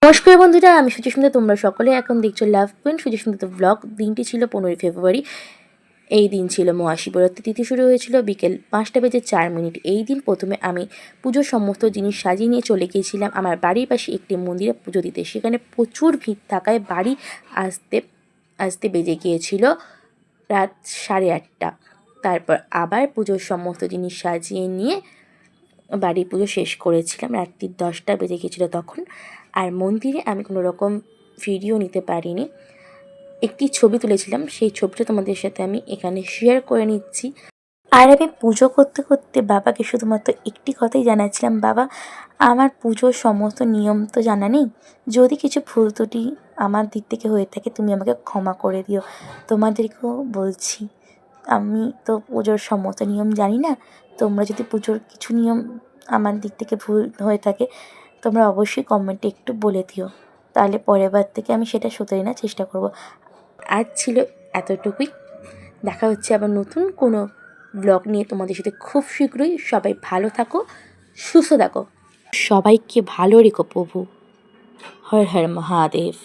নমস্কার বন্ধুরা, আমি সুচিস্মিতা। তোমরা সকলে এখন দেখছো লাভ পয়েন্ট সুচিস্মিতা ব্লগ। দিনটি ছিল 15ই ফেব্রুয়ারি। এই দিন ছিল মহাশিবরাত্রি। তিথি শুরু হয়েছিল বিকেল 5টা বেজে 4 মিনিট। এই দিন প্রথমে আমি পুজোর সমস্ত জিনিস সাজিয়ে নিয়ে চলে গিয়েছিলাম আমার বাড়ির পাশে একটি মন্দিরে পুজো দিতে। সেখানে প্রচুর ভিড় থাকায় বাড়ি আসতে আসতে বেজে গিয়েছিল রাত 8:30। তারপর আবার পুজোর সমস্ত জিনিস সাজিয়ে নিয়ে বাড়ি পুজো শেষ করেছিলাম। রাত্রি 10টা বেজে গিয়েছিলো তখন। আর মন্দিরে আমি কোনো রকম ভিডিও নিতে পারিনি, একটি ছবি তুলেছিলাম। সেই ছবিটা তোমাদের সাথে আমি এখানে শেয়ার করে নিচ্ছি। আর আমি পুজো করতে করতে বাবাকে শুধুমাত্র একটি কথাই জানাচ্ছিলাম, বাবা আমার পুজোর সমস্ত নিয়ম তো জানা নেই, যদি কিছু ভুল ত্রুটি আমার দিক থেকে হয়ে থাকে তুমি আমাকে ক্ষমা করে দিও। তোমাদেরকেও বলছি, আমি তো পুজোর সমস্ত নিয়ম জানি না। তোমরা যদি পুজোর কিছু নিয়ম আমার দিক থেকে ভুল হয়ে থাকে তোমরা অবশ্যই কমেন্টে একটু বলে দিও, তাহলে পরের বার থেকে আমি সেটা শুধরে নেওয়ার চেষ্টা করব। আজ ছিল এতটুকুই। দেখা হচ্ছে আবার নতুন কোনো ব্লগ নিয়ে তোমাদের সাথে খুব শীঘ্রই। সবাই ভালো থাকো, সুস্থ থাকো, সবাইকে ভালো রেখো প্রভু। হর হর মহাদেব।